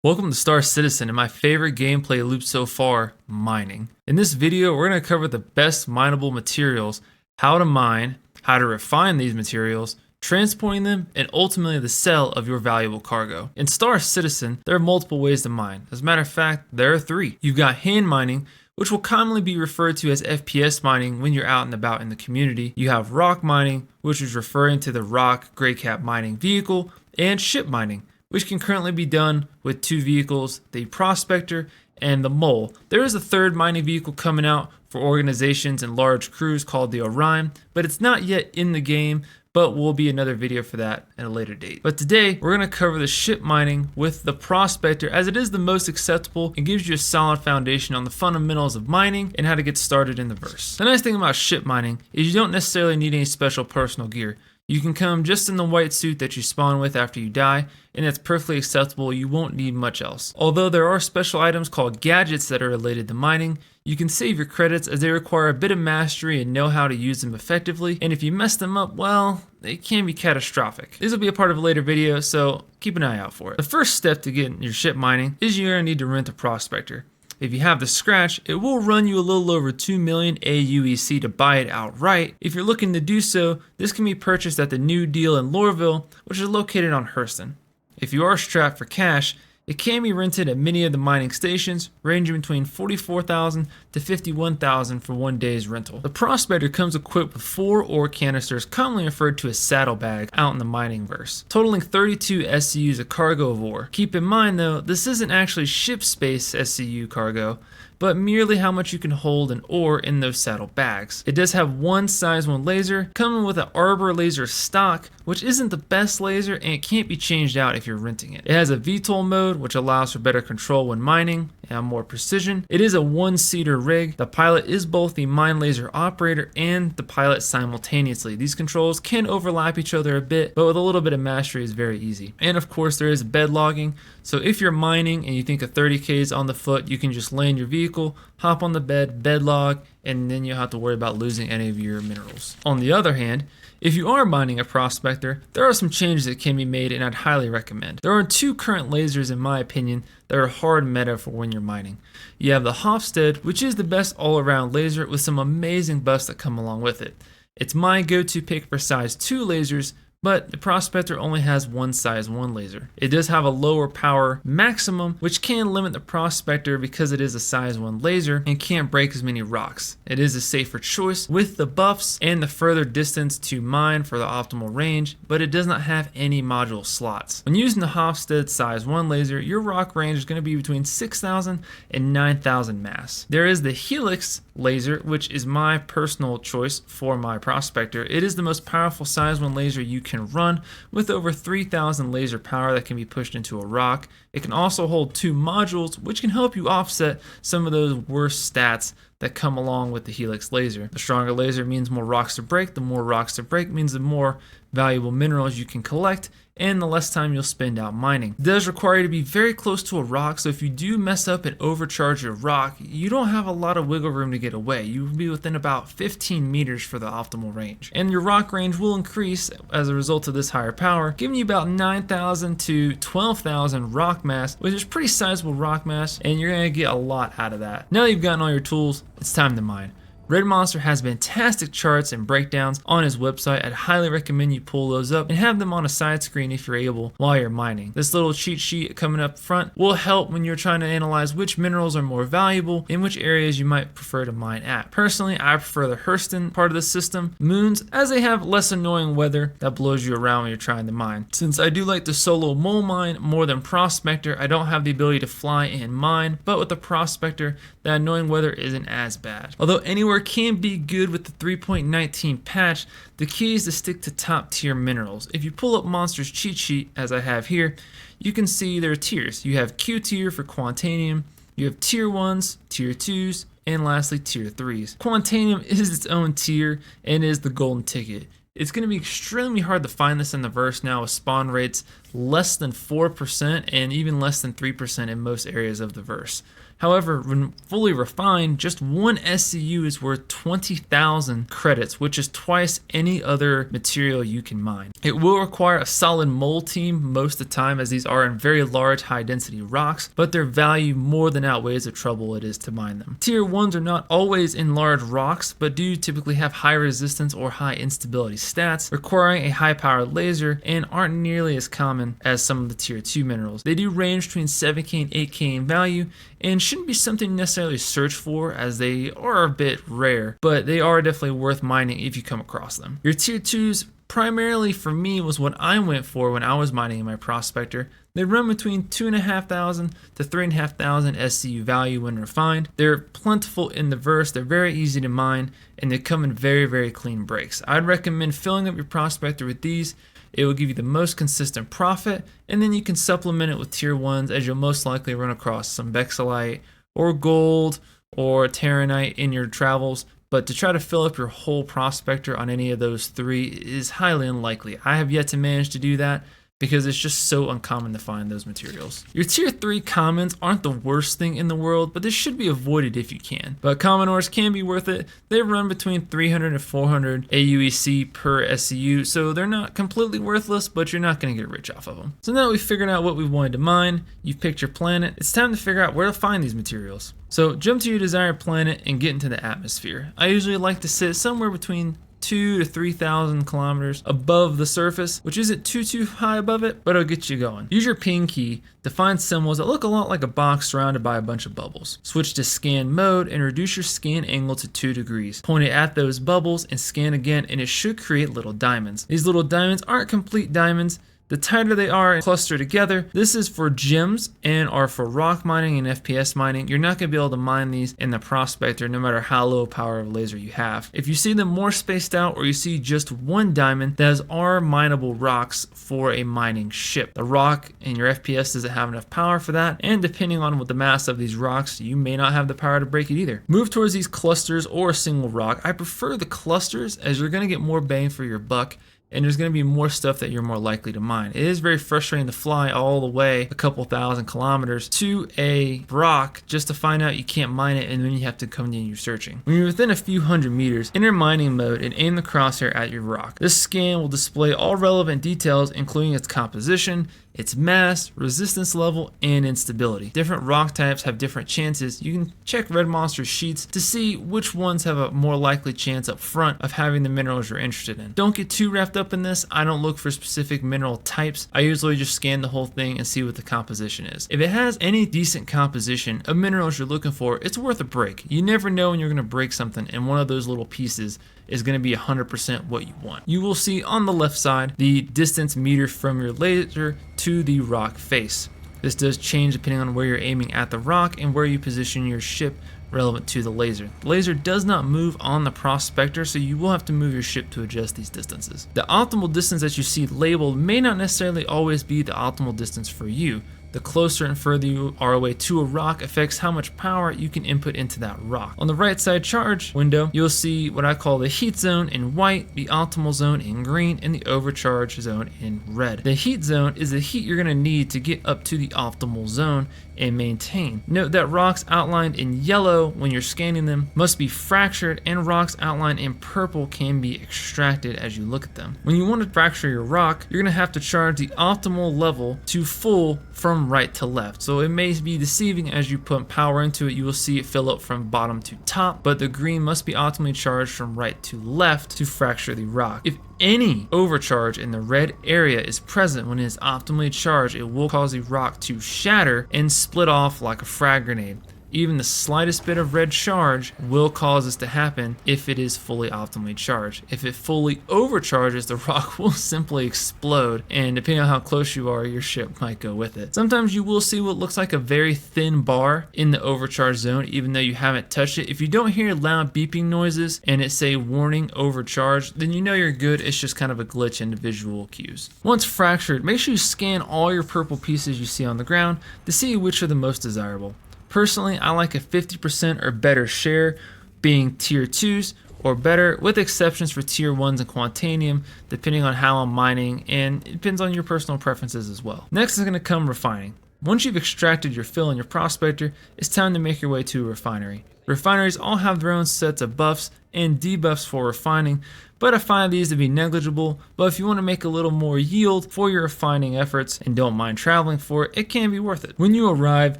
Welcome to Star Citizen and my favorite gameplay loop so far, mining. In this video, we're going to cover the best mineable materials, how to mine, how to refine these materials, transporting them, and ultimately the sale of your valuable cargo. In Star Citizen, there are multiple ways to mine. As a matter of fact, there are three. You've got hand mining, which will commonly be referred to as FPS mining when you're out and about in the community. You have rock mining, which is referring to the rock gray cap mining vehicle, and ship mining, which can currently be done with two vehicles, the Prospector and the Mole. There is a third mining vehicle coming out for organizations and large crews called the Orion, but it's not yet in the game, but will be another video for that at a later date. But today, we're going to cover the ship mining with the Prospector, as it is the most acceptable and gives you a solid foundation on the fundamentals of mining and how to get started in the verse. The nice thing about ship mining is you don't necessarily need any special personal gear. You can come just in the white suit that you spawn with after you die, and that's perfectly acceptable. You won't need much else. Although there are special items called gadgets that are related to mining, you can save your credits as they require a bit of mastery and know how to use them effectively, and if you mess them up, well, they can be catastrophic. This will be a part of a later video, so keep an eye out for it. The first step to get your ship mining is you're going to need to rent a Prospector. If you have the scratch, it will run you a little over 2 million AUEC to buy it outright. If you're looking to do so, this can be purchased at the New Deal in Lorville, which is located on Hurston. If you are strapped for cash, it can be rented at many of the mining stations, ranging between $44,000 to $51,000 for 1 day's rental. The Prospector comes equipped with 4 ore canisters, commonly referred to as saddlebags, out in the mining verse, totaling 32 SCUs of cargo of ore. Keep in mind though, this isn't actually ship space SCU cargo, but merely how much you can hold an ore in those saddle bags. It does have one size 1 laser, coming with an Arbor laser stock, which isn't the best laser and it can't be changed out if you're renting it. It has a VTOL mode, which allows for better control when mining and more precision. It is a 1-seater rig. The pilot is both the mine laser operator and the pilot simultaneously. These controls can overlap each other a bit, but with a little bit of mastery is very easy. And of course there is bed logging, so if you're mining and you think a 30K is on the foot, you can just land your vehicle, hop on the bed log, and then you don't have to worry about losing any of your minerals. On the other hand, if you are mining a Prospector, there are some changes that can be made and I'd highly recommend. There are 2 current lasers in my opinion that are hard meta for when you're mining. You have the Hofstede, which is the best all-around laser with some amazing buffs that come along with it. It's my go-to pick for size 2 lasers, but the Prospector only has one size 1 laser. It does have a lower power maximum, which can limit the Prospector because it is a size 1 laser and can't break as many rocks. It is a safer choice with the buffs and the further distance to mine for the optimal range, but it does not have any module slots. When using the Hofstede size 1 laser, your rock range is going to be between 6,000 and 9,000 mass. There is the Helix laser, which is my personal choice for my Prospector. It is the most powerful size 1 laser you can run, with over 3,000 laser power that can be pushed into a rock. It can also hold 2 modules, which can help you offset some of those worse stats that come along with the Helix laser. The stronger laser means more rocks to break. The more rocks to break means the more valuable minerals you can collect and the less time you'll spend out mining. It does require you to be very close to a rock, so if you do mess up and overcharge your rock, you don't have a lot of wiggle room to get away. You will be within about 15 meters for the optimal range. And your rock range will increase as a result of this higher power, giving you about 9,000 to 12,000 rock mass, which is pretty sizable rock mass, and you're gonna get a lot out of that. Now that you've gotten all your tools, it's time to mine. Red Monster has fantastic charts and breakdowns on his website. I'd highly recommend you pull those up and have them on a side screen if you're able while you're mining. This little cheat sheet coming up front will help when you're trying to analyze which minerals are more valuable and which areas you might prefer to mine at. Personally, I prefer the Hurston part of the system, moons, as they have less annoying weather that blows you around when you're trying to mine. Since I do like to solo mole mine more than Prospector, I don't have the ability to fly and mine, but with the Prospector, that annoying weather isn't as bad. Although anywhere can be good with the 3.19 patch, the key is to stick to top tier minerals. If you pull up Monster's cheat sheet, as I have here, you can see there are tiers. You have Q tier for Quantanium, you have tier 1s, tier 2s, and lastly tier 3s. Quantanium is its own tier and is the golden ticket. It's going to be extremely hard to find this in the verse now with spawn rates less than 4% and even less than 3% in most areas of the verse. However, when fully refined, just one SCU is worth 20,000 credits, which is twice any other material you can mine. It will require a solid mole team most of the time, as these are in very large, high-density rocks, but their value more than outweighs the trouble it is to mine them. Tier 1s are not always in large rocks, but do typically have high resistance or high instability stats, requiring a high-powered laser, and aren't nearly as common as some of the Tier 2 minerals. They do range between 7K and 8K in value, and shouldn't be something necessarily search for, as they are a bit rare, but they are definitely worth mining if you come across them. Your Tier 2s, primarily for me, was what I went for when I was mining in my Prospector. They run between 2,500 to 3,500 SCU value when refined. They're plentiful in the verse, they're very easy to mine, and they come in very, very clean breaks. I'd recommend filling up your Prospector with these. It will give you the most consistent profit, and then you can supplement it with Tier 1s, as you'll most likely run across some Vexillite or gold or Terranite in your travels. But to try to fill up your whole Prospector on any of those three is highly unlikely. I have yet to manage to do that, because it's just so uncommon to find those materials. Your Tier 3 commons aren't the worst thing in the world, but this should be avoided if you can. But common ores can be worth it. They run between 300 and 400 AUEC per SCU, so they're not completely worthless, but you're not going to get rich off of them. So now that we've figured out what we wanted to mine, you've picked your planet, it's time to figure out where to find these materials. So jump to your desired planet and get into the atmosphere. I usually like to sit somewhere between 2,000 to 3,000 kilometers above the surface, which isn't too high above it, but it'll get you going. Use your ping key to find symbols that look a lot like a box surrounded by a bunch of bubbles. Switch to scan mode and reduce your scan angle to 2 degrees. Point it at those bubbles and scan again, and it should create little diamonds. These little diamonds aren't complete diamonds. The tighter they are clustered together, this is for gems and are for rock mining and FPS mining. You're not going to be able to mine these in the Prospector no matter how low power of laser you have. If you see them more spaced out, or you see just one diamond, those are mineable rocks for a mining ship. The rock in your FPS doesn't have enough power for that, and depending on what the mass of these rocks, you may not have the power to break it either. Move towards these clusters or a single rock. I prefer the clusters, as you're going to get more bang for your buck, and there's going to be more stuff that you're more likely to mine. It is very frustrating to fly all the way a couple thousand kilometers to a rock just to find out you can't mine it, and then you have to continue searching. When you're within a few hundred meters, enter mining mode and aim the crosshair at your rock. This scan will display all relevant details, including its composition, its mass, resistance level, and instability. Different rock types have different chances. You can check Red Monster's sheets to see which ones have a more likely chance up front of having the minerals you're interested in. Don't get too wrapped up in this. I don't look for specific mineral types. I usually just scan the whole thing and see what the composition is. If it has any decent composition of minerals you're looking for, it's worth a break. You never know when you're going to break something, and one of those little pieces is going to be 100% what you want. You will see on the left side the distance meter from your laser to the rock face. This does change depending on where you're aiming at the rock and where you position your ship relevant to the laser. The laser does not move on the Prospector, so you will have to move your ship to adjust these distances. The optimal distance that you see labeled may not necessarily always be the optimal distance for you. The closer and further you are away to a rock affects how much power you can input into that rock. On the right side charge window, you'll see what I call the heat zone in white, the optimal zone in green, and the overcharge zone in red. The heat zone is the heat you're going to need to get up to the optimal zone and maintain. Note that rocks outlined in yellow when you're scanning them must be fractured, and rocks outlined in purple can be extracted as you look at them. When you want to fracture your rock, you're going to have to charge the optimal level to full from right to left. So it may be deceiving. As you put power into it, you will see it fill up from bottom to top, but the green must be optimally charged from right to left to fracture the rock. If any overcharge in the red area is present when it is optimally charged, it will cause the rock to shatter and split off like a frag grenade. Even the slightest bit of red charge will cause this to happen if it is fully optimally charged. If it fully overcharges, the rock will simply explode, and depending on how close you are, your ship might go with it. Sometimes you will see what looks like a very thin bar in the overcharge zone, even though you haven't touched it. If you don't hear loud beeping noises and it say warning overcharged, then you know you're good. It's just kind of a glitch in the visual cues. Once fractured, make sure you scan all your purple pieces you see on the ground to see which are the most desirable. Personally, I like a 50% or better share being tier 2s, or better, with exceptions for tier 1s and Quantanium, depending on how I'm mining, and it depends on your personal preferences as well. Next is going to come refining. Once you've extracted your fill in your prospector, it's time to make your way to a refinery. Refineries all have their own sets of buffs and debuffs for refining, but I find these to be negligible. But if you want to make a little more yield for your refining efforts and don't mind traveling for it, it can be worth it. When you arrive,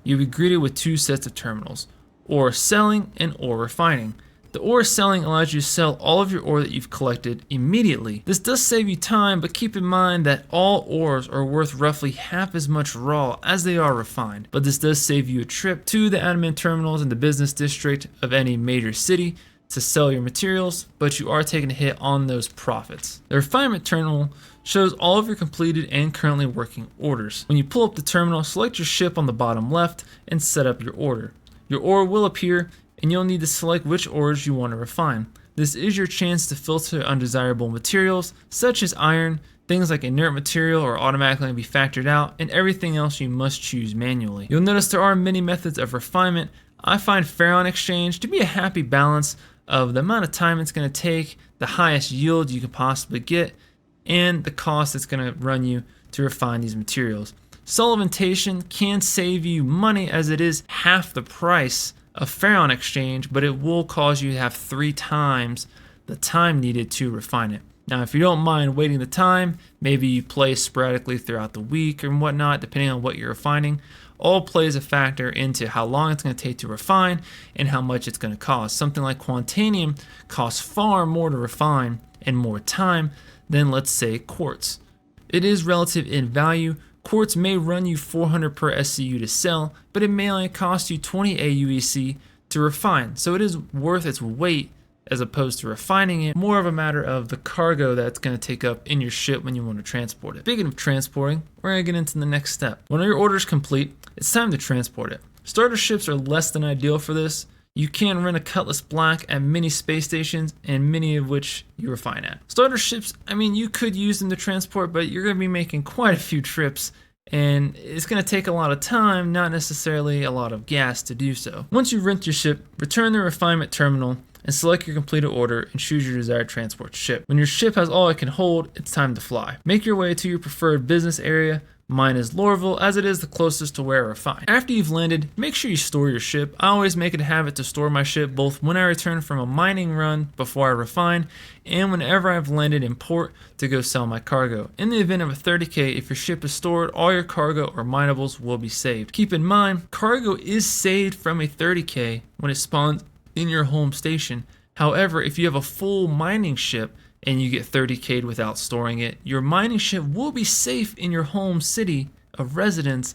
you'll be greeted with two sets of terminals, ore selling and ore refining. The ore selling allows you to sell all of your ore that you've collected immediately. This does save you time, but keep in mind that all ores are worth roughly half as much raw as they are refined. But this does save you a trip to the admin terminals in the business district of any major city to sell your materials, but you are taking a hit on those profits. The refinement terminal shows all of your completed and currently working orders. When you pull up the terminal, select your ship on the bottom left and set up your order. Your ore will appear, and you'll need to select which ores you want to refine. This is your chance to filter undesirable materials such as iron. Things like inert material are automatically be factored out, and everything else you must choose manually. You'll notice there are many methods of refinement. I find ferron exchange to be a happy balance of the amount of time it's going to take, the highest yield you can possibly get, and the cost it's going to run you to refine these materials. Solventation can save you money as it is half the price of ferron exchange, but it will cause you to have 3 times the time needed to refine it. Now, if you don't mind waiting the time, maybe you play sporadically throughout the week and whatnot, depending on what you're refining, all plays a factor into how long it's going to take to refine and how much it's going to cost. Something like Quantanium costs far more to refine and more time than, let's say, quartz. It is relative in value. Quartz may run you 400 per SCU to sell, but it may only cost you 20 AUEC to refine. So it is worth its weight as opposed to refining it. More of a matter of the cargo that's going to take up in your ship when you want to transport it. Speaking of transporting, we're going to get into the next step. When your order is complete, it's time to transport it. Starter ships are less than ideal for this. You can rent a Cutlass Black at many space stations, and many of which you refine at. Starter ships, I mean, you could use them to transport, but you're going to be making quite a few trips, and it's going to take a lot of time, not necessarily a lot of gas to do so. Once you rent your ship, return the refinement terminal and select your completed order and choose your desired transport ship. When your ship has all it can hold, it's time to fly. Make your way to your preferred business area. Mine is Lorville, as it is the closest to where I refine. After you've landed, make sure you store your ship. I always make it a habit to store my ship both when I return from a mining run before I refine, and whenever I've landed in port to go sell my cargo. In the event of a 30k, if your ship is stored, all your cargo or minables will be saved. Keep in mind, cargo is saved from a 30k when it spawns in your home station. However, if you have a full mining ship, and you get 30k'd without storing it, your mining ship will be safe in your home city of residence,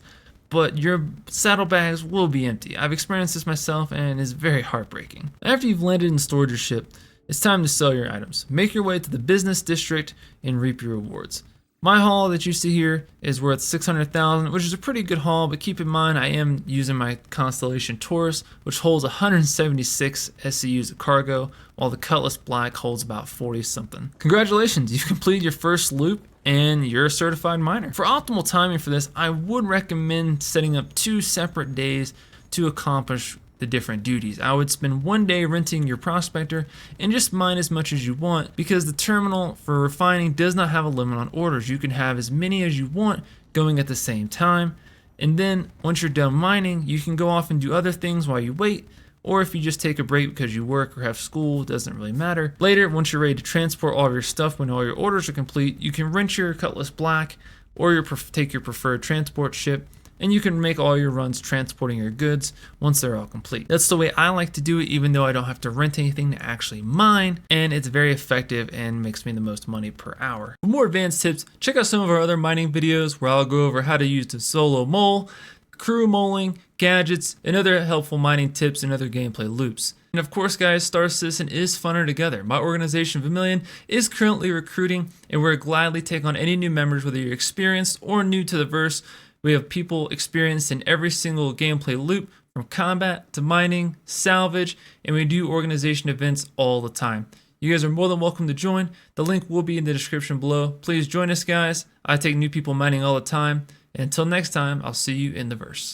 but your saddlebags will be empty. I've experienced this myself, and it's very heartbreaking. After you've landed and stored your ship, it's time to sell your items. Make your way to the business district and reap your rewards. My haul that you see here is worth 600,000, which is a pretty good haul, but keep in mind I am using my Constellation Taurus, which holds 176 SCUs of cargo, while the Cutlass Black holds about 40 something. Congratulations, you've completed your first loop and you're a certified miner. For optimal timing for this, I would recommend setting up 2 separate days to accomplish the different duties. I would spend 1 day renting your prospector and just mine as much as you want, because the terminal for refining does not have a limit on orders. You can have as many as you want going at the same time, and then once you're done mining, you can go off and do other things while you wait, or if you just take a break because you work or have school, it doesn't really matter. Later, once you're ready to transport all of your stuff, when all your orders are complete, you can rent your Cutlass Black or take your preferred transport ship, and you can make all your runs transporting your goods once they're all complete. That's the way I like to do it, even though I don't have to rent anything to actually mine, and it's very effective and makes me the most money per hour. For more advanced tips, check out some of our other mining videos where I'll go over how to use the solo mole, crew moling, gadgets, and other helpful mining tips and other gameplay loops. And of course, guys, Star Citizen is funner together. My organization, Vermilion, is currently recruiting, and we'll gladly take on any new members, whether you're experienced or new to the verse. We have people experienced in every single gameplay loop, from combat to mining, salvage, and we do organization events all the time. You guys are more than welcome to join. The link will be in the description below. Please join us, guys. I take new people mining all the time. And until next time, I'll see you in the verse.